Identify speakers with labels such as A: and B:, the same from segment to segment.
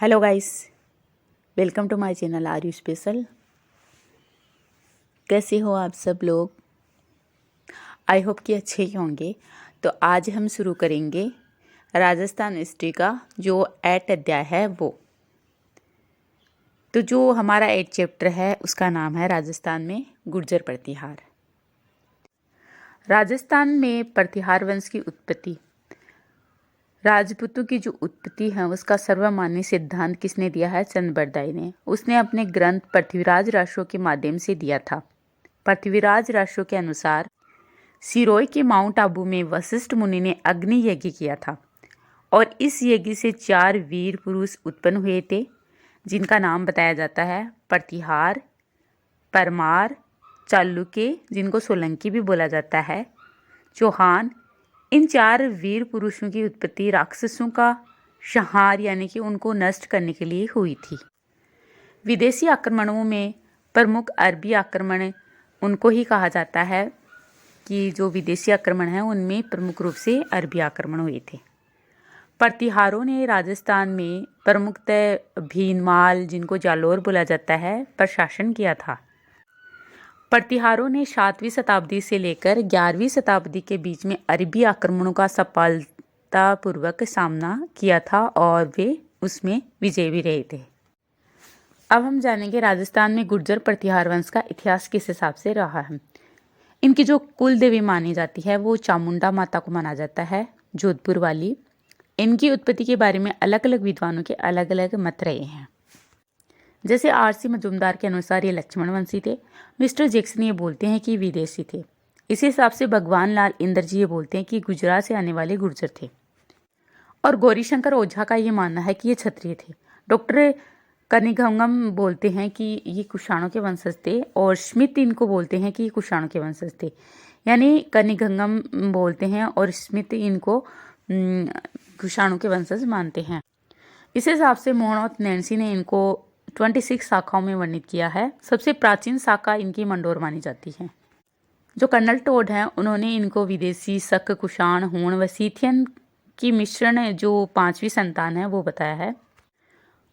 A: Hello guys, welcome to my channel are you special. कैसे हो आप सब लोग? आई होप कि अच्छे ही होंगे। तो आज हम शुरू करेंगे राजस्थान हिस्ट्री का जो 8 अध्याय है वो। तो जो हमारा 8 चैप्टर है उसका नाम है राजस्थान में गुर्जर प्रतिहार। राजस्थान में प्रतिहार वंश की उत्पत्ति, राजपूतों की जो उत्पत्ति है उसका सर्वमान्य सिद्धांत किसने दिया है? चंद बरदाई ने। उसने अपने ग्रंथ पृथ्वीराज राशों के माध्यम से दिया था। पृथ्वीराज राशों के अनुसार सिरोही के माउंट आबू में वशिष्ठ मुनि ने अग्नि यज्ञ किया था और इस यज्ञ से 4 वीर पुरुष उत्पन्न हुए थे जिनका नाम बताया जाता है प्रतिहार, परमार, चालुक्य जिनको सोलंकी भी बोला जाता है, चौहान। इन 4 वीर पुरुषों की उत्पत्ति राक्षसों का संहार यानी कि उनको नष्ट करने के लिए हुई थी। विदेशी आक्रमणों में प्रमुख अरबी आक्रमण उनको ही कहा जाता है कि जो विदेशी आक्रमण है उनमें प्रमुख रूप से अरबी आक्रमण हुए थे। प्रतिहारों ने राजस्थान में प्रमुखतः भीनमाल जिनको जालोर बोला जाता है पर शासन किया था। प्रतिहारों ने 7वीं शताब्दी से लेकर 11वीं शताब्दी के बीच में अरबी आक्रमणों का सफलतापूर्वक सामना किया था और वे उसमें विजयी भी रहे थे। अब हम जानेंगे राजस्थान में गुर्जर प्रतिहार वंश का इतिहास किस हिसाब से रहा है। इनकी जो कुल देवी मानी जाती है वो चामुंडा माता को माना जाता है, जोधपुर वाली। इनकी उत्पत्ति के बारे में अलग अलग विद्वानों के अलग अलग मत रहे हैं। जैसे आरसी मजूमदार के अनुसार ये लक्ष्मण वंशी थे। मिस्टर जैक्सन ये बोलते हैं कि विदेशी थे। इसी हिसाब से भगवान लाल इंद्र जी ये बोलते हैं कि गुजरात से आने वाले गुर्जर थे। और गौरीशंकर ओझा का ये मानना है कि ये क्षत्रिय थे। डॉक्टर कनिघंगम बोलते हैं कि ये कुषाणों के वंशज थे और स्मिथ इनको बोलते हैं कि ये कुषाणों के वंशज थे। यानी कनिघंगम बोलते हैं और स्मिथ इनको कुषाणों के वंशज मानते हैं। इस हिसाब से मोहनोत नैन्सी ने इनको 26 शाखाओं में वर्णित किया है। सबसे प्राचीन शाखा इनकी मंडोर मानी जाती है। जो कर्नल टोड हैं उन्होंने इनको विदेशी, शक, कुषाण, हूण व सीथियन की मिश्रण जो 5वीं संतान है वो बताया है।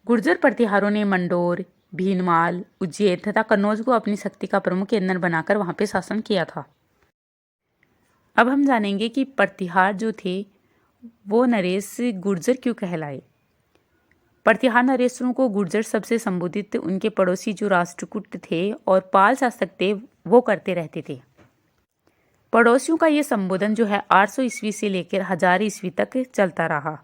A: गुर्जर प्रतिहारों ने मंडोर, भीनमाल, उज्जैन तथा कन्नौज को अपनी शक्ति का प्रमुख केंद्र बनाकर वहां पे शासन किया था। अब हम जानेंगे कि प्रतिहार जो थे वो नरेश गुर्जर क्यों कहलाए। प्रतिहार नरेशों को गुर्जर शब्द से संबोधित उनके पड़ोसी जो राष्ट्रकूट थे और पाल शासक थे वो करते रहते थे। पड़ोसियों का ये संबोधन जो है 800 ईस्वी से लेकर 1000 ईस्वी तक चलता रहा।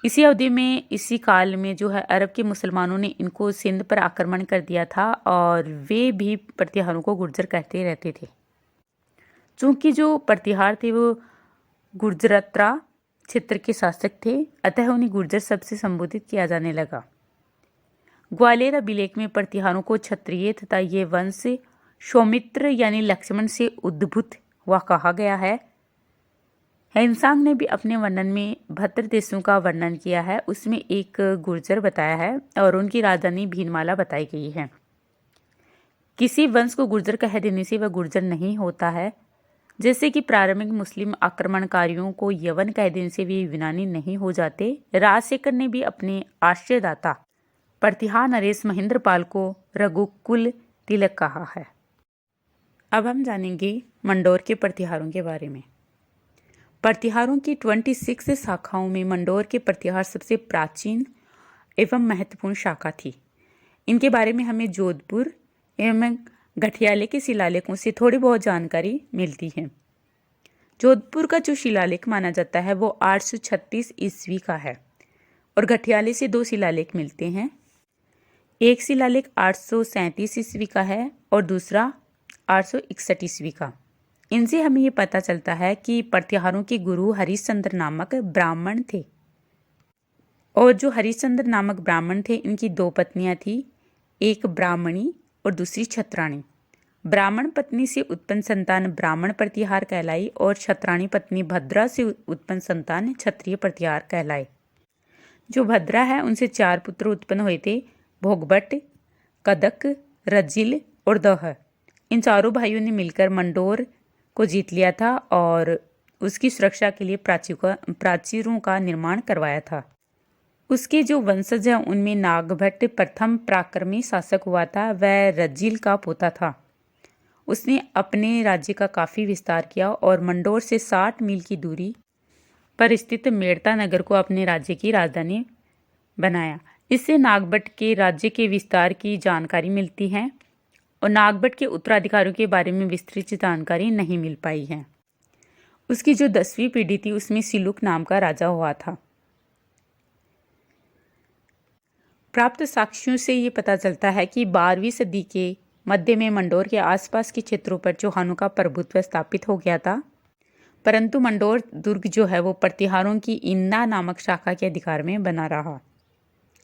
A: इसी अवधि में, इसी काल में जो है अरब के मुसलमानों ने इनको सिंध पर आक्रमण कर दिया था और वे भी प्रतिहारों को गुर्जर कहते रहते थे। चूंकि जो प्रतिहार थे वो गुर्जरत्रा क्षेत्र के शासक थे, अतः उन्हें गुर्जर शब्द से संबोधित किया जाने लगा। ग्वालियर अभिलेख में प्रतिहारों को क्षत्रिय तथा ये वंश सौमित्र यानी लक्ष्मण से उद्भूत हुआ कहा गया है। हेमसांग ने भी अपने वर्णन में 72 देशों का वर्णन किया है, उसमें एक गुर्जर बताया है और उनकी राजधानी भीनमाला बताई गई है। किसी वंश को गुर्जर कह देने से वह गुर्जर नहीं होता है। जैसे कि प्रारंभिक मुस्लिम आक्रमणकारियों को यवन कह देने से वे यूनानी नहीं हो जाते। राजशेखर ने भी अपने आश्रयदाता प्रतिहार नरेश महेंद्रपाल को रघुकुल तिलक कहा है। अब हम जानेंगे मंडोर के प्रतिहारों के बारे में। प्रतिहारों की 26 शाखाओं में मंडोर के प्रतिहार सबसे प्राचीन एवं महत्वपूर्ण शाखा थी। इनके बारे में हमें जोधपुर एवं गठियाले के शिलालेखों से थोड़ी बहुत जानकारी मिलती है। जोधपुर का जो शिलालेख माना जाता है वो 836 ईस्वी का है और गठियाले से 2 शिलालेख मिलते हैं। एक शिलालेख 837 ईस्वी का है और दूसरा 861 ईस्वी का। इनसे हमें ये पता चलता है कि प्रतिहारों के गुरु हरिश्चंद्र नामक ब्राह्मण थे और जो हरिश्चंद्र नामक ब्राह्मण थे इनकी 2 पत्नियां थी, एक ब्राह्मणी और दूसरी छत्राणी। ब्राह्मण पत्नी से उत्पन्न संतान ब्राह्मण प्रतिहार कहलाई और छत्राणी पत्नी भद्रा से उत्पन्न संतान क्षत्रिय प्रतिहार कहलाए। जो भद्रा है उनसे 4 पुत्र उत्पन्न हुए थे, भोगभट, कदक, रजिल और दह। इन चारों भाइयों ने मिलकर मंडोर को जीत लिया था और उसकी सुरक्षा के लिए प्राचीरों का निर्माण करवाया था। उसके जो वंशज हैं उनमें नागभट्ट प्रथम पराक्रमी शासक हुआ था। वह रज्जिल का पोता था। उसने अपने राज्य का काफ़ी विस्तार किया और मंडोर से 60 मील की दूरी पर स्थित मेड़ता नगर को अपने राज्य की राजधानी बनाया। इससे नागभट्ट के राज्य के विस्तार की जानकारी मिलती है और नागभट्ट के उत्तराधिकारियों के बारे में विस्तृत जानकारी नहीं मिल पाई है। उसकी जो 10वीं पीढ़ी थी उसमें सिलुक नाम का राजा हुआ था। प्राप्त साक्ष्यों से ये पता चलता है कि 12वीं सदी के मध्य में मंडोर के आसपास के क्षेत्रों पर चौहानों का प्रभुत्व स्थापित हो गया था, परंतु मंडोर दुर्ग जो है वो प्रतिहारों की इन्ना नामक शाखा के अधिकार में बना रहा।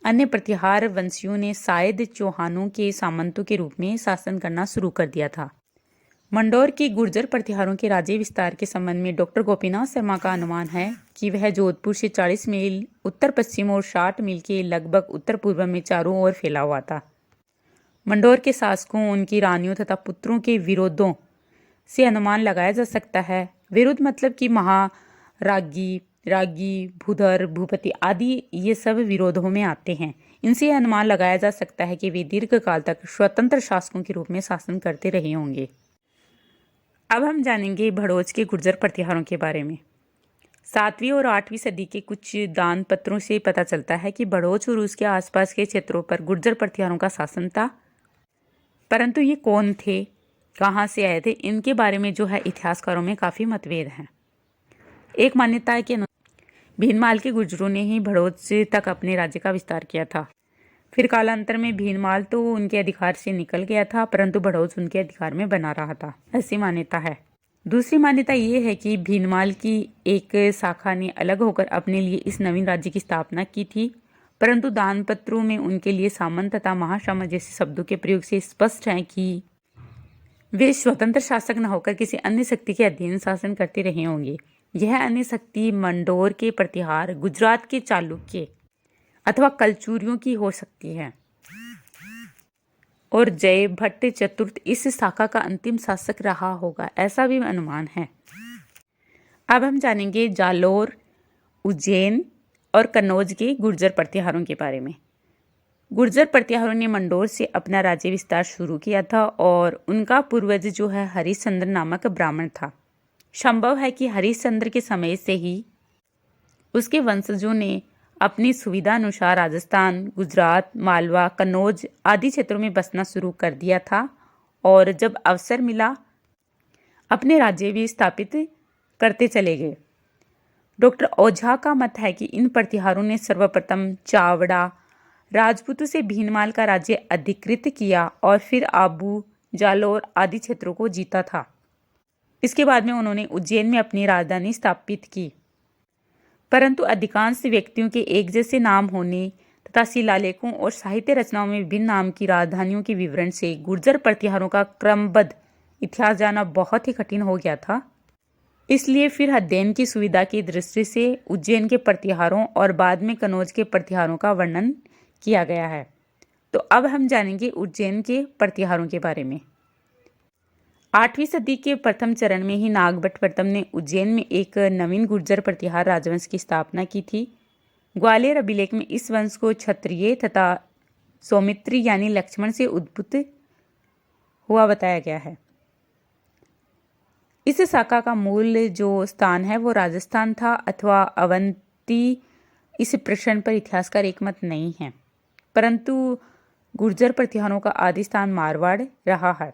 A: अन्य प्रतिहार वंशियों ने शायद चौहानों के सामंतों के रूप में शासन करना शुरू कर दिया था। मंडोर के गुर्जर प्रतिहारों के राज्य विस्तार के संबंध में डॉक्टर गोपीनाथ शर्मा का अनुमान है कि वह जोधपुर से 40 मील उत्तर पश्चिम और 60 मील के लगभग उत्तर पूर्व में चारों ओर फैला हुआ था। मंडोर के शासकों, उनकी रानियों तथा पुत्रों के विरोधों से अनुमान लगाया जा सकता है। विरोध मतलब कि महारागी, रागी, भूधर, भूपति आदि ये सब विरोधों में आते हैं। इनसे यह अनुमान लगाया जा सकता है कि वे दीर्घ काल तक स्वतंत्र शासकों के रूप में शासन करते रहे होंगे। अब हम जानेंगे भड़ोच के गुर्जर प्रतिहारों के बारे में। 7वीं और 8वीं सदी के कुछ दान पत्रों से पता चलता है कि भड़ोच और उसके आसपास के क्षेत्रों पर गुर्जर प्रतिहारों का शासन था, परंतु ये कौन थे, कहाँ से आए थे, इनके बारे में जो है इतिहासकारों में काफ़ी मतभेद हैं। एक मान्यता है कि भीनमाल के गुर्जरों ने ही भड़ोच तक अपने राज्य का विस्तार किया था। फिर कालांतर में भीनमाल तो उनके अधिकार से निकल गया था, परंतु भड़ोच उनके अधिकार में बना रहा था, ऐसी मान्यता है। दूसरी मान्यता ये है कि भीनमाल की एक शाखा ने अलग होकर अपने लिए इस नवीन राज्य की स्थापना की थी, परंतु दान पत्रों में उनके लिए सामंत तथा महासामंत जैसे शब्दों के प्रयोग से स्पष्ट है कि वे स्वतंत्र शासक न होकर किसी अन्य शक्ति के अधीन शासन करते रहे होंगे। यह अन्य शक्ति मंडोर के प्रतिहार, गुजरात के चालुक्य अथवा कलचुरियों की हो सकती है और जय भट्ट चतुर्थ इस शाखा का अंतिम शासक रहा होगा, ऐसा भी अनुमान है। अब हम जानेंगे जालोर, उज्जैन और कन्नौज के गुर्जर प्रतिहारों के बारे में। गुर्जर प्रतिहारों ने मंडोर से अपना राज्य विस्तार शुरू किया था और उनका पूर्वज जो है हरिश्चंद्र नामक ब्राह्मण था। संभव है कि हरिश्चंद्र के समय से ही उसके वंशजों ने अपनी सुविधा अनुसार राजस्थान, गुजरात, मालवा, कन्नौज आदि क्षेत्रों में बसना शुरू कर दिया था और जब अवसर मिला अपने राज्य भी स्थापित करते चले गए। डॉक्टर ओझा का मत है कि इन प्रतिहारों ने सर्वप्रथम चावड़ा राजपूतों से भीनमाल का राज्य अधिकृत किया और फिर आबू, जालोर आदि क्षेत्रों को जीता था। इसके बाद में उन्होंने उज्जैन में अपनी राजधानी स्थापित की, परंतु अधिकांश व्यक्तियों के एक जैसे नाम होने तथा शिलालेखों और साहित्य रचनाओं में विभिन्न नाम की राजधानियों के विवरण से गुर्जर प्रतिहारों का क्रमबद्ध इतिहास जानना बहुत ही कठिन हो गया था। इसलिए फिर अध्ययन की सुविधा की दृष्टि से उज्जैन के प्रतिहारों और बाद में कन्नौज के प्रतिहारों का वर्णन किया गया है। तो अब हम जानेंगे उज्जैन के प्रतिहारों के बारे में। 8वीं सदी के प्रथम चरण में ही नागभट्ट प्रथम ने उज्जैन में एक नवीन गुर्जर प्रतिहार राजवंश की स्थापना की थी। ग्वालियर अभिलेख में इस वंश को क्षत्रिय तथा सौमित्री यानी लक्ष्मण से उद्भूत हुआ बताया गया है। इस शाखा का मूल जो स्थान है वो राजस्थान था अथवा अवंती। इस प्रश्न पर इतिहासकार एकमत नहीं है, परंतु गुर्जर प्रतिहारों का आदि स्थान मारवाड़ रहा है।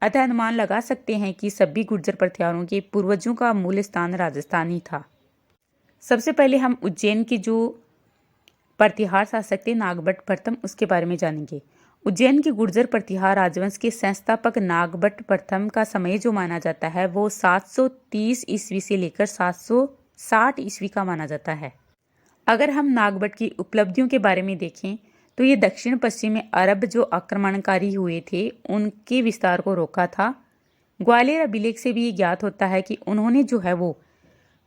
A: अतः अनुमान लगा सकते हैं कि सभी गुर्जर प्रतिहारों के पूर्वजों का मूल स्थान राजस्थान ही था। सबसे पहले हम उज्जैन के जो प्रतिहार शासक थे नागभट्ट प्रथम, उसके बारे में जानेंगे। उज्जैन के गुर्जर प्रतिहार राजवंश के संस्थापक नागभट्ट प्रथम का समय जो माना जाता है वो 730 ईस्वी से लेकर 760 ईस्वी का माना जाता है। अगर हम नागभट्ट की उपलब्धियों के बारे में देखें तो ये दक्षिण पश्चिम में अरब जो आक्रमणकारी हुए थे उनके विस्तार को रोका था। ग्वालियर अभिलेख से भी ये ज्ञात होता है कि उन्होंने जो है वो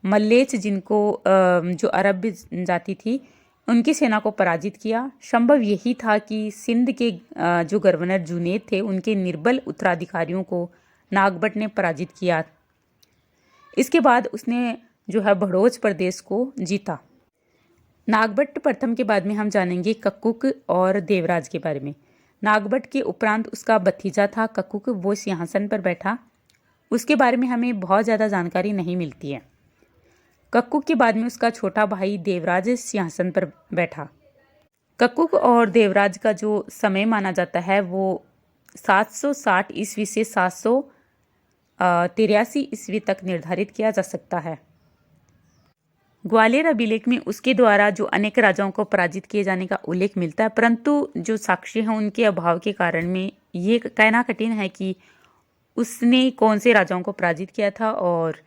A: मल्लेच, जिनको जो अरब जाति थी, उनकी सेना को पराजित किया। संभव यही था कि सिंध के जो गवर्नर जुनैद थे उनके निर्बल उत्तराधिकारियों को नागभट्ट ने पराजित किया। इसके बाद उसने जो है भड़ोच प्रदेश को जीता। नागभट्ट प्रथम के बाद में हम जानेंगे कक्कुक और देवराज के बारे में। नागभट्ट के उपरांत उसका भतीजा था कक्कुक, वो सिंहासन पर बैठा। उसके बारे में हमें बहुत ज़्यादा जानकारी नहीं मिलती है। कक्कुक के बाद में उसका छोटा भाई देवराज सिंहासन पर बैठा। कक्कुक और देवराज का जो समय माना जाता है वो 760 ईस्वी से 783 ईस्वी तक निर्धारित किया जा सकता है। ग्वालियर अभिलेख में उसके द्वारा जो अनेक राजाओं को पराजित किए जाने का उल्लेख मिलता है, परंतु जो साक्ष्य हैं उनके अभाव के कारण में ये कहना कठिन है कि उसने कौन से राजाओं को पराजित किया था और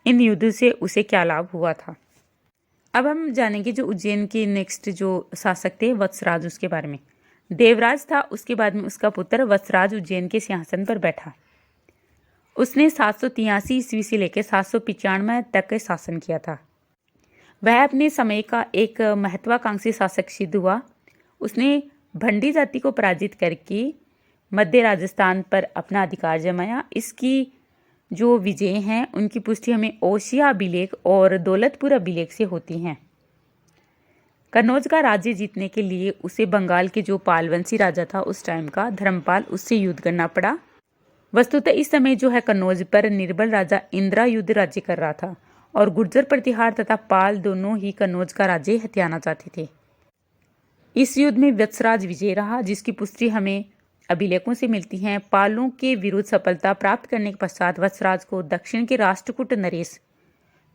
A: इन युद्ध से उसे क्या लाभ हुआ था। अब हम जानेंगे जो उज्जैन के नेक्स्ट जो शासक थे वत्सराज, उसके बारे में। देवराज था, उसके बाद में उसका पुत्र वत्सराज उज्जैन के सिंहासन पर बैठा। उसने 783 ईस्वी से लेकर 795 तक शासन किया था। वह अपने समय का एक महत्वाकांक्षी शासक सिद्ध हुआ। उसने भंडी जाति को पराजित करके मध्य राजस्थान पर अपना अधिकार जमाया। इसकी जो विजय हैं उनकी पुष्टि हमें ओसिया अभिलेख और दौलतपुर अभिलेख से होती हैं। कन्नौज का राज्य जीतने के लिए उसे बंगाल के जो पालवंशी राजा था उस टाइम का धर्मपाल, उससे युद्ध करना पड़ा। वस्तुतः इस समय जो है कन्नौज पर निर्बल राजा इंद्रायुध राज्य कर रहा था और गुर्जर प्रतिहार तथा पाल दोनों ही कन्नौज का राज्य हथियाना चाहते थे। इस युद्ध में वत्सराज विजय रहा, जिसकी पुष्टि हमें अभिलेखों से मिलती है। पालों के विरुद्ध सफलता प्राप्त करने के पश्चात वत्सराज को दक्षिण के राष्ट्रकूट नरेश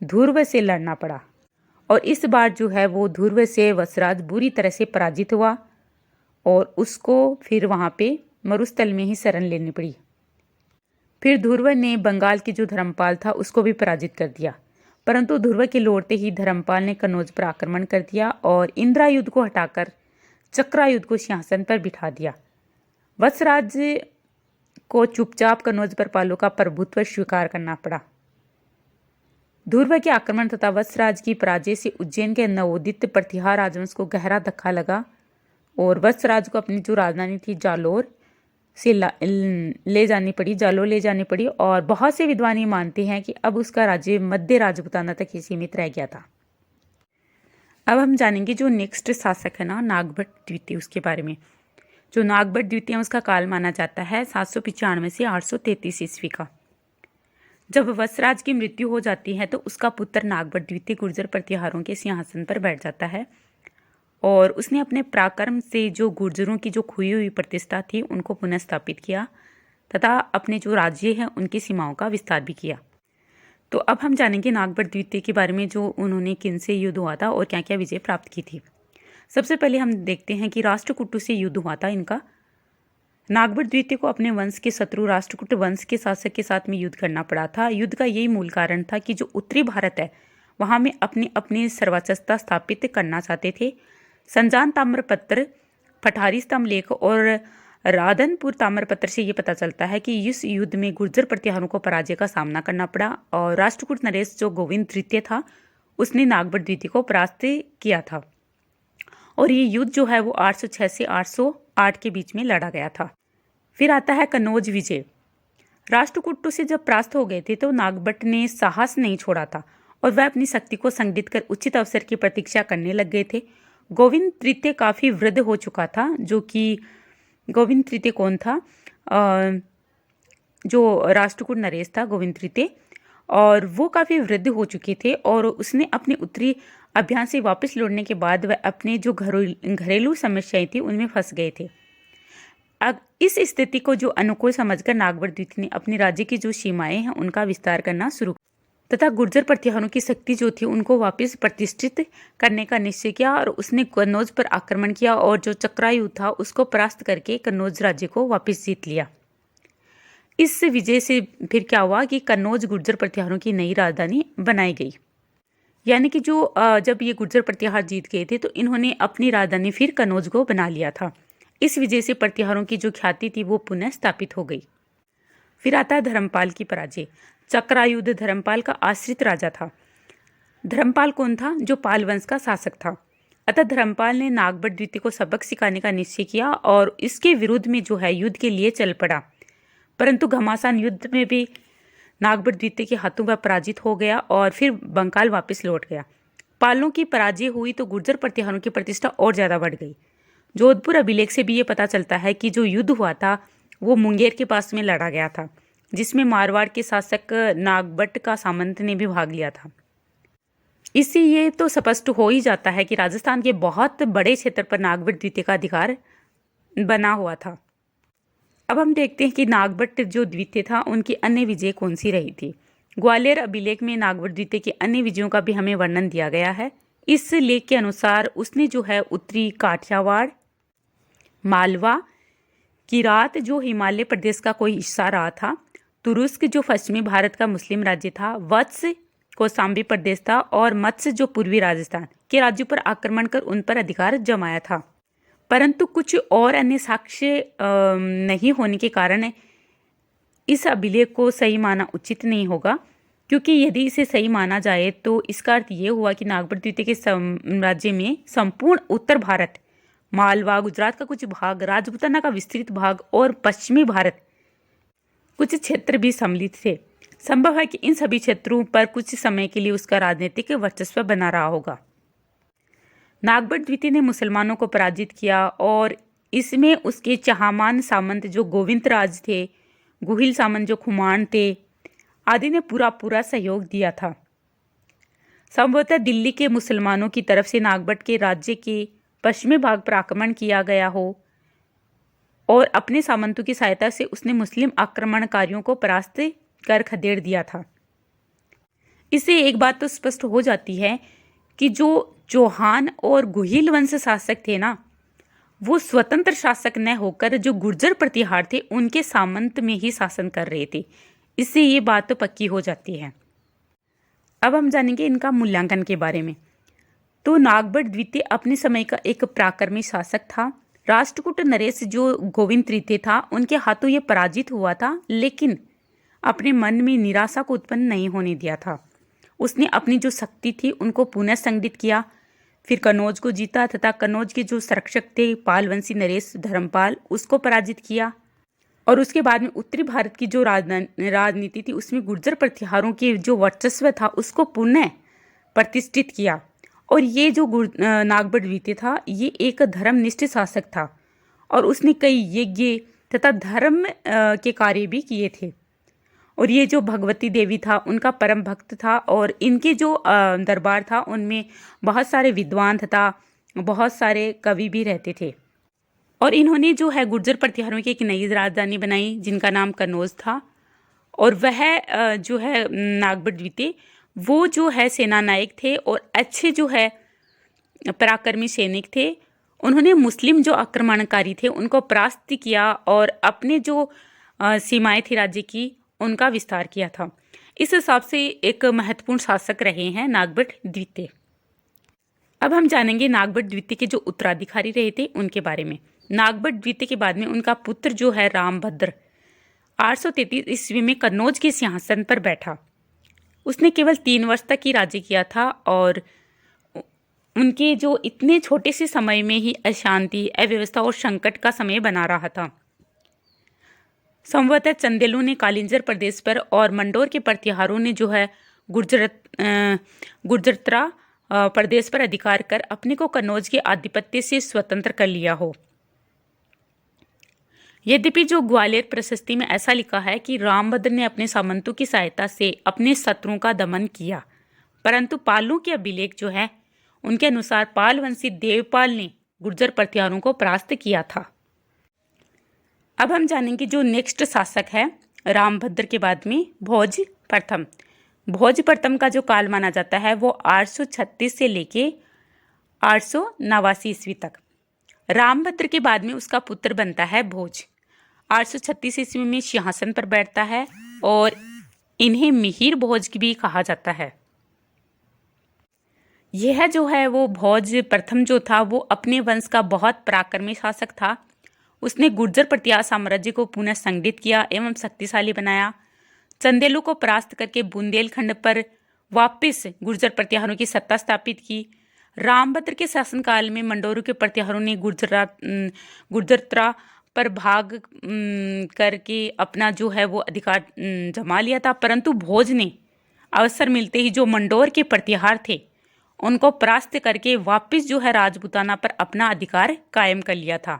A: ध्रुव से लड़ना पड़ा और इस बार जो है वो ध्रुव से वत्सराज बुरी तरह से पराजित हुआ और उसको फिर वहाँ पे मरुस्थल में ही शरण लेनी पड़ी। फिर ध्रुव ने बंगाल के जो धर्मपाल था उसको भी पराजित कर दिया, परंतु ध्रुव के लौटते ही धर्मपाल ने कन्नौज पर आक्रमण कर दिया और इंद्रायुध को हटाकर चक्रायुध को सिंहासन पर बिठा दिया। वत्सराज को चुपचाप कन्नौज पर पालों का प्रभुत्व स्वीकार करना पड़ा। ध्रुव के आक्रमण तथा वत्सराज की पराजय से उज्जैन के नवोदित प्रतिहार राजवंश को गहरा धक्का लगा और वत्सराज को अपनी जो राजधानी थी जालोर ले जानी पड़ी और बहुत से विद्वान ये मानते हैं कि अब उसका राज्य मध्य राजपुताना तक ही सीमित रह गया था। अब हम जानेंगे जो नेक्स्ट शासक है ना नागभट्ट द्वितीय, उसके बारे में। जो नागभट्ट द्वितीय उसका काल माना जाता है 795 से 833 ईस्वी का। जब वत्सराज की मृत्यु हो जाती है तो उसका पुत्र नागभट्ट द्वितीय गुर्जर प्रतिहारों के सिंहासन पर बैठ जाता है और उसने अपने पराक्रम से जो गुर्जरों की जो खोई हुई प्रतिष्ठा थी उनको पुनः स्थापित किया तथा अपने जो राज्य हैं उनकी सीमाओं का विस्तार भी किया। तो अब हम जानेंगे नागभट्ट द्वितीय के बारे में, जो उन्होंने किन से युद्ध हुआ था और क्या क्या विजय प्राप्त की थी। सबसे पहले हम देखते हैं कि राष्ट्रकूटों से युद्ध हुआ था इनका। नागभट्ट द्वितीय को अपने वंश के शत्रु राष्ट्रकूट वंश के शासक के साथ में युद्ध करना पड़ा था। युद्ध का यही मूल कारण था कि जो उत्तरी भारत है वहाँ में अपनी अपनी सर्वोच्चता स्थापित करना चाहते थे। संजान ताम्रपत्र, पठारी स्तंभ लेख और राधनपुर ताम्रपत्र से ये पता चलता है कि इस युद्ध में गुर्जर प्रतिहारों को पराजय का सामना करना पड़ा और राष्ट्रकूट नरेश जो गोविंद तृतीय था उसने नागभट्ट द्वितीय को परास्त किया था और ये युद्ध जो है वो 806 से 808 के बीच में लड़ा गया था। फिर आता है कन्नौज विजय। राष्ट्रकूटों से जब परास्त हो गए थे तो नागभट्ट ने साहस नहीं छोड़ा था और वह अपनी शक्ति को संगठित कर उचित अवसर की प्रतीक्षा करने लग गए थे। गोविंद तृतीय काफ़ी वृद्ध हो चुका था, जो कि गोविंद तृतीय कौन था, जो राष्ट्रकूट नरेश था गोविंद तृतीय, और वो काफ़ी वृद्ध हो चुके थे और उसने अपने उत्तरी अभियान से वापस लौटने के बाद वह अपने जो घरेलू समस्याएं थी उनमें फंस गए थे। अब इस स्थिति को जो अनुकूल समझकर नागभट्ट द्वितीय ने अपने राज्य की जो सीमाएं हैं उनका विस्तार करना शुरू तथा गुर्जर प्रतिहारों की शक्ति जो थी उनको वापस प्रतिष्ठित करने का निश्चय किया और उसने कन्नौज पर आक्रमण किया और जो चक्रायुध था उसको परास्त करके कन्नौज राज्य को वापस जीत लिया। इस विजय से फिर क्या हुआ कि कन्नौज गुर्जर प्रतिहारों की नई राजधानी बनाई गई। यानी कि जो जब ये गुर्जर प्रतिहार जीत गए थे तो इन्होंने अपनी राजधानी फिर कन्नौज को बना लिया था। इस विजय से प्रतिहारों की जो ख्याति थी वो पुनः स्थापित हो गई। फिर आता है धर्मपाल की पराजय। चक्रायुध धर्मपाल का आश्रित राजा था। धर्मपाल कौन था? जो पाल वंश का शासक था। अतः धर्मपाल ने नागभट्ट द्वितीय को सबक सिखाने का निश्चय किया और इसके विरुद्ध में जो है युद्ध के लिए चल पड़ा, परंतु घमासान युद्ध में भी नागभट्ट द्वितीय के हाथों वह पराजित हो गया और फिर बंगाल वापस लौट गया। पालों की पराजय हुई तो गुर्जर प्रतिहारों की प्रतिष्ठा और ज़्यादा बढ़ गई। जोधपुर अभिलेख से भी ये पता चलता है कि जो युद्ध हुआ था वो मुंगेर के पास में लड़ा गया था, जिसमें मारवाड़ के शासक नागभट्ट का सामंत ने भी भाग लिया था। इससे ये तो स्पष्ट हो ही जाता है कि राजस्थान के बहुत बड़े क्षेत्र पर नागभट्ट द्वितीय का अधिकार बना हुआ था। अब हम देखते हैं कि नागभट्ट जो द्वितीय था उनकी अन्य विजय कौन सी रही थी। ग्वालियर अभिलेख में नागभट्ट द्वितीय के अन्य विजयों का भी हमें वर्णन दिया गया है। इस लेख के अनुसार उसने जो है उत्तरी काठियावाड़, मालवा, किरात जो हिमालय प्रदेश का कोई हिस्सा रहा था, तुरुस्क जो पश्चिमी भारत का मुस्लिम राज्य था, वत्स कौशाम्बी प्रदेश था और मत्स्य जो पूर्वी राजस्थान के राज्यों पर आक्रमण कर उन पर अधिकार जमाया था। परंतु कुछ और अन्य साक्ष्य नहीं होने के कारण इस अभिलेख को सही माना उचित नहीं होगा, क्योंकि यदि इसे सही माना जाए तो इसका अर्थ ये हुआ कि नागभट्ट द्वितीय के साम्राज्य में संपूर्ण उत्तर भारत, मालवा, गुजरात का कुछ भाग, राजपूताना का विस्तृत भाग और पश्चिमी भारत कुछ क्षेत्र भी सम्मिलित थे। संभव है कि इन सभी क्षेत्रों पर कुछ समय के लिए उसका राजनीतिक वर्चस्व बना रहा होगा। नागभट्ट द्वितीय ने मुसलमानों को पराजित किया और इसमें उसके चहामान सामंत जो गोविंदराज थे, गुहिल सामंत जो खुमान थे आदि ने पूरा सहयोग दिया था। संभवतः दिल्ली के मुसलमानों की तरफ से नागभट्ट के राज्य के पश्चिमी भाग पर आक्रमण किया गया हो और अपने सामंतों की सहायता से उसने मुस्लिम आक्रमणकारियों को परास्त कर खदेड़ दिया था। इससे एक बात तो स्पष्ट हो जाती है कि जो चौहान और गुहिल वंश शासक थे ना, वो स्वतंत्र शासक न होकर जो गुर्जर प्रतिहार थे उनके सामंत में ही शासन कर रहे थे। इससे ये बात तो पक्की हो जाती है। अब हम जानेंगे इनका मूल्यांकन के बारे में। तो नागभट्ट द्वितीय अपने समय का एक पराक्रमी शासक था। राष्ट्रकूट नरेश जो गोविंद तृतीय था उनके हाथों ये पराजित हुआ था, लेकिन अपने मन में निराशा को उत्पन्न नहीं होने दिया था। उसने अपनी जो शक्ति थी उनको पुनः संगठित किया, फिर कन्नौज को जीता तथा कन्नौज के जो संरक्षक थे पालवंशी नरेश धर्मपाल, उसको पराजित किया और उसके बाद में उत्तरी भारत की जो राजनीति थी उसमें गुर्जर प्रतिहारों के जो वर्चस्व था उसको पुनः प्रतिष्ठित किया। और ये जो नागभट्ट द्वितीय था ये एक धर्मनिष्ठ शासक था और उसने कई यज्ञ तथा धर्म के कार्य भी किए थे। और ये जो भगवती देवी था उनका परम भक्त था और इनके जो दरबार था उनमें बहुत सारे विद्वान तथा बहुत सारे कवि भी रहते थे। और इन्होंने जो है गुर्जर प्रतिहारों की एक नई राजधानी बनाई जिनका नाम कन्नौज था। और वह जो है नागभट्ट द्वितीय वो जो है सेना नायक थे और अच्छे जो है पराक्रमी सैनिक थे। उन्होंने मुस्लिम जो आक्रमणकारी थे उनको परास्त किया और अपने जो सीमाएं थी राज्य की उनका विस्तार किया था। इस हिसाब से एक महत्वपूर्ण शासक रहे हैं नागभट्ट द्वितीय। अब हम जानेंगे नागभट्ट द्वितीय के जो उत्तराधिकारी रहे थे उनके बारे में। नागभट्ट द्वितीय के बाद में उनका पुत्र जो है रामभद्र 833 ईस्वी में कन्नौज के सिंहासन पर बैठा। उसने केवल 3 वर्ष तक ही राज्य किया था और उनके जो इतने छोटे से समय में ही अशांति, अव्यवस्था और संकट का समय बना रहा था। संभवतः चंदेलों ने कालिंजर प्रदेश पर और मंडोर के प्रतिहारों ने जो है गुर्जरत्रा प्रदेश पर अधिकार कर अपने को कन्नौज के आधिपत्य से स्वतंत्र कर लिया हो। यद्यपि जो ग्वालियर प्रशस्ति में ऐसा लिखा है कि रामभद्र ने अपने सामंतों की सहायता से अपने शत्रुओं का दमन किया, परंतु पालों के अभिलेख जो है उनके अनुसार पालवंशी देवपाल ने गुर्जर प्रतिहारों को परास्त किया था। अब हम जानेंगे जो नेक्स्ट शासक है रामभद्र के बाद में भोज प्रथम। भोज प्रथम का जो काल माना जाता है वो 836 से लेके 889 ईस्वी तक। रामभद्र के बाद में उसका पुत्र बनता है भोज। 836 ईस्वी में सिंहासन पर बैठता है और इन्हें मिहिर भोज भी कहा जाता है। यह जो है वो भोज प्रथम जो था वो अपने वंश का बहुत पराक्रमी शासक था। उसने गुर्जर प्रतिहार साम्राज्य को पुनः संगठित किया एवं शक्तिशाली बनाया। चंदेलों को परास्त करके बुंदेलखंड पर वापस गुर्जर प्रतिहारों की सत्ता स्थापित की। रामभद्र के शासनकाल में मंडोरों के प्रतिहारों ने गुर्जरत्रा पर भाग करके अपना जो है वो अधिकार जमा लिया था, परंतु भोज ने अवसर मिलते ही जो मंडोर के प्रतिहार थे उनको परास्त करके वापस जो है राजपूताना पर अपना अधिकार कायम कर लिया था।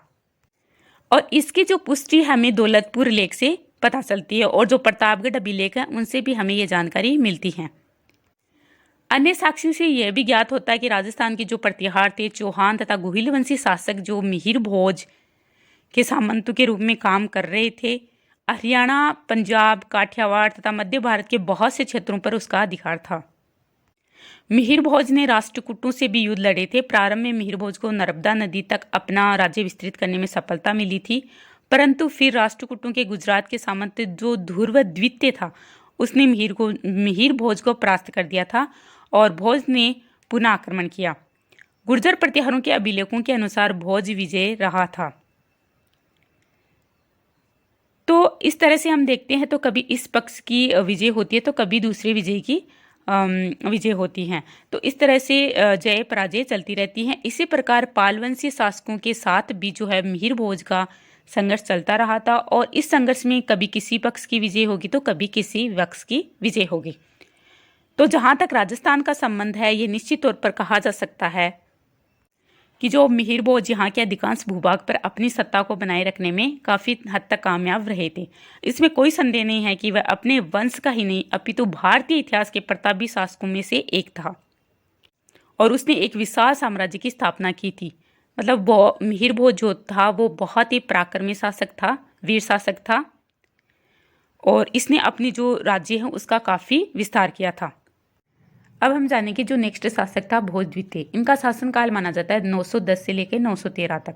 A: और इसकी जो पुष्टि हमें दौलतपुर लेख से पता चलती है और जो प्रतापगढ़ अभिलेख है उनसे भी हमें ये जानकारी मिलती है। अन्य साक्ष्यों से यह भी ज्ञात होता है कि राजस्थान के जो प्रतिहार थे, चौहान तथा गुहिल वंशी शासक जो मिहिर भोज के सामंतों के रूप में काम कर रहे थे, हरियाणा, पंजाब, काठियावाड़ तथा मध्य भारत के बहुत से क्षेत्रों पर उसका अधिकार था। मिहिर भोज ने राष्ट्रकूटों से भी युद्ध लड़े थे। प्रारंभ में मिहिर भोज को नर्मदा नदी तक अपना राज्य विस्तृत करने में सफलता मिली थी, परंतु फिर राष्ट्रकूटों के गुजरात के सामंत जो ध्रुव द्वितीय था उसने मिहिर भोज को परास्त कर दिया था और भोज ने पुनः आक्रमण किया। गुर्जर प्रतिहारों के अभिलेखों के अनुसार भोज विजय रहा था। तो इस तरह से हम देखते हैं, तो कभी इस पक्ष की विजय होती है तो कभी दूसरे विजय की विजय होती हैं। तो इस तरह से जय पराजय चलती रहती हैं। इसी प्रकार पालवंशी शासकों के साथ भी जो है मिहिर भोज का संघर्ष चलता रहा था और इस संघर्ष में कभी किसी पक्ष की विजय होगी तो कभी किसी पक्ष की विजय होगी। तो जहाँ तक राजस्थान का संबंध है, ये निश्चित तौर पर कहा जा सकता है कि जो मिहिर भोज यहाँ के अधिकांश भूभाग पर अपनी सत्ता को बनाए रखने में काफ़ी हद तक कामयाब रहे थे। इसमें कोई संदेह नहीं है कि वह अपने वंश का ही नहीं अपितु भारतीय इतिहास के प्रतापी शासकों में से एक था और उसने एक विशाल साम्राज्य की स्थापना की थी। मतलब मिहिर भोज जो था वो बहुत ही पराक्रमी शासक था, वीर शासक था और इसने अपनी जो राज्य है उसका काफ़ी विस्तार किया था। अब हम जानेंगे जो नेक्स्ट शासक था भोज द्वितीय। इनका शासनकाल माना जाता है 910 से लेकर 913 तक।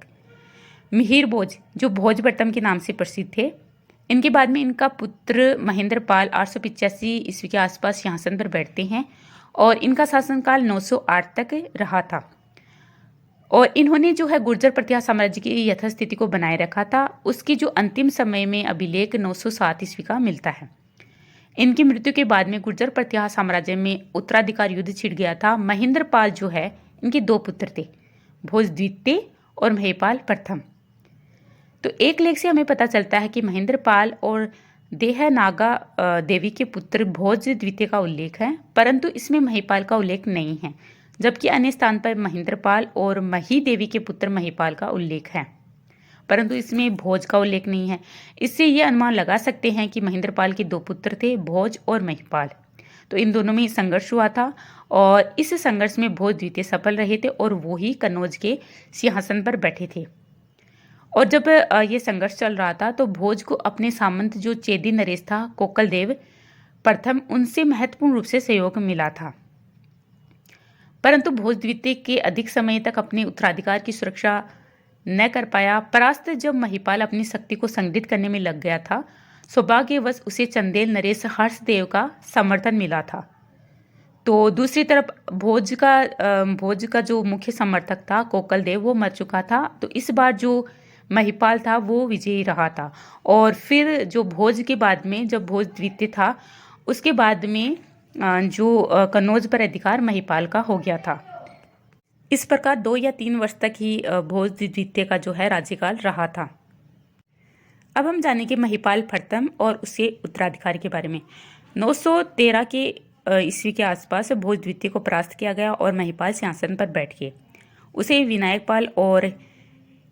A: मिहिर भोज जो भोज बट्टम के नाम से प्रसिद्ध थे, इनके बाद में इनका पुत्र महेंद्र पाल 885 ईस्वी के आसपास सिंहासन पर बैठते हैं और इनका शासनकाल 908 तक रहा था और इन्होंने जो है गुर्जर प्रतिहार साम्राज्य की यथास्थिति को बनाए रखा था। उसकी जो अंतिम समय में अभिलेख 907 ईस्वी का मिलता है। इनकी मृत्यु के बाद में गुर्जर प्रतिहार साम्राज्य में उत्तराधिकार युद्ध छिड़ गया था। महेंद्र पाल जो है इनके दो पुत्र थे, भोज द्वितीय और महिपाल प्रथम। तो एक लेख से हमें पता चलता है कि महेंद्र पाल और देहनागा देवी के पुत्र भोज द्वितीय का उल्लेख है, परंतु इसमें महिपाल का उल्लेख नहीं है, जबकि अन्य स्थान पर महेंद्र पाल और मही देवी के पुत्र महिपाल का उल्लेख है, परंतु इसमें भोज का उल्लेख नहीं है। इससे ये अनुमान लगा सकते हैं कि महेंद्रपाल के दो पुत्र थे, भोज और महिपाल। तो इन दोनों में संघर्ष हुआ था और इस संघर्ष में भोज द्वितीय सफल रहे थे और वो ही कन्नौज के सिंहासन पर बैठे थे। और जब ये संघर्ष चल रहा था तो भोज को अपने सामंत जो चेदी नरेश था, कोकल देव प्रथम, उनसे महत्वपूर्ण रूप से सहयोग मिला था, परंतु भोज द्वितीय के अधिक समय तक अपने उत्तराधिकार की सुरक्षा न कर पाया। परास्त जब महिपाल अपनी शक्ति को संगठित करने में लग गया था, सौभाग्यवश उसे चंदेल नरेश हर्षदेव का समर्थन मिला था। तो दूसरी तरफ भोज का जो मुख्य समर्थक था कोकल देव, वो मर चुका था। तो इस बार जो महिपाल था वो विजयी रहा था और फिर जो भोज के बाद में जब भोज द्वितीय था उसके बाद में जो कन्नौज पर अधिकार महिपाल का हो गया था। इस प्रकार 2 या 3 वर्ष तक ही भोज द्वितीय का जो है राज्यकाल रहा था। अब हम जानेंगे महिपाल प्रथम और उसके उत्तराधिकारी के बारे में। 913 के ईस्वी के आसपास भोज द्वितीय को परास्त किया गया और महिपाल सिंहासन पर बैठ गए। उसे विनायक पाल और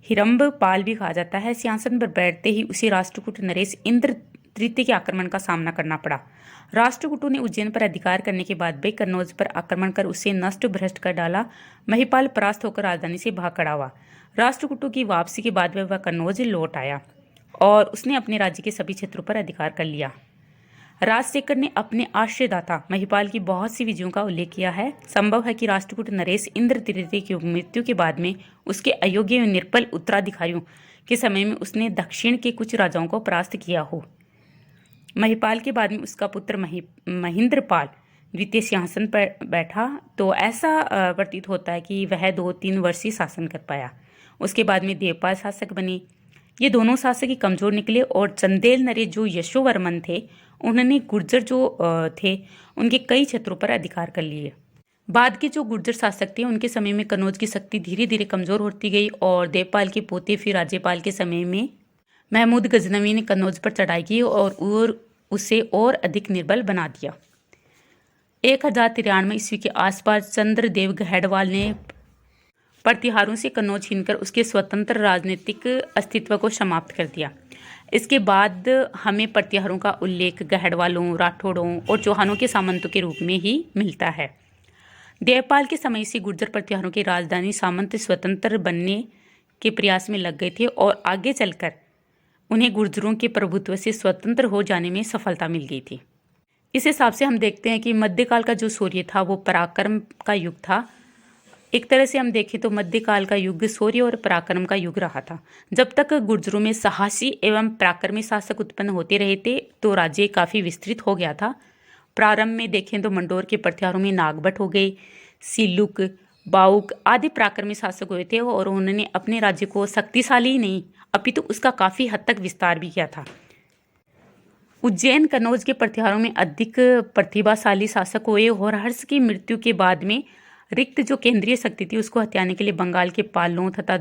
A: हिरंब पाल भी कहा जाता है। सिंहासन पर बैठते ही उसे राष्ट्रकूट नरेश इंद्र तृतीय के आक्रमण का सामना करना पड़ा। राष्ट्रकूटों ने उज्जैन पर अधिकार करने के बाद भी कन्नौज पर आक्रमण कर उसे नष्ट भ्रष्ट कर डाला। महिपाल परास्त होकर राजधानी से भाग खड़ा हुआ। राष्ट्रकूटों की वापसी के बाद वह कन्नौज लौट आया और उसने अपने राज्य के सभी क्षेत्रों पर अधिकार कर लिया। राजशेखर ने अपने आश्रयदाता महिपाल की बहुत सी विजयों का उल्लेख किया है। संभव है कि राष्ट्रकूट नरेश इंद्र तृतीय की मृत्यु के बाद में उसके अयोग्य एवं निर्बल उत्तराधिकारियों के समय में उसने दक्षिण के कुछ राजाओं को परास्त किया हो। महिपाल के बाद में उसका पुत्र महेंद्रपाल द्वितीय सिंहासन पर बैठा, तो ऐसा प्रतीत होता है कि वह 2-3 वर्ष ही शासन कर पाया। उसके बाद में देवपाल शासक बने। ये दोनों शासक ही कमजोर निकले और चंदेल नरेश जो यशोवर्मन थे, उन्होंने गुर्जर जो थे उनके कई क्षेत्रों पर अधिकार कर लिए। बाद के जो गुर्जर शासक थे उनके समय में कन्नौज की शक्ति धीरे धीरे कमजोर होती गई और देवपाल के पोते फिर राज्यपाल के समय में महमूद गजनवी ने कन्नौज पर चढ़ाई की और उसे और अधिक निर्बल बना दिया। 1093 ईस्वी के आसपास चंद्रदेव गहडवाल ने प्रतिहारों से कन्नौज छीनकर उसके स्वतंत्र राजनीतिक अस्तित्व को समाप्त कर दिया। इसके बाद हमें प्रतिहारों का उल्लेख गहडवालों, राठौड़ों और चौहानों के सामंतों के रूप में ही मिलता है। देवपाल के समय से गुर्जर प्रतिहारों की राजधानी सामंत स्वतंत्र बनने के प्रयास में लग गए थे और आगे चलकर उन्हें गुर्जरों के प्रभुत्व से स्वतंत्र हो जाने में सफलता मिल गई थी। इस हिसाब से हम देखते हैं कि मध्यकाल का जो शौर्य था वो पराक्रम का युग था। एक तरह से हम देखें तो मध्यकाल का युग शौर्य और पराक्रम का युग रहा था। जब तक गुर्जरों में साहसी एवं पराक्रमी शासक उत्पन्न होते रहे थे तो राज्य काफ़ी विस्तृत हो गया था। प्रारंभ में देखें तो मंडोर के प्रतिहारों में नागभट्ट हो गए, सिल्लुक, बाउक आदि पराक्रमी शासक हुए थे और उन्होंने अपने राज्य को शक्तिशाली ही नहीं अपितु उसका काफ़ी हद तक विस्तार भी किया था। उज्जैन, कन्नौज के प्रतिहारों में अधिक प्रतिभाशाली शासक हुए और हर्ष की मृत्यु के बाद में रिक्त जो केंद्रीय शक्ति थी उसको हथियाने के लिए बंगाल के पालों तथा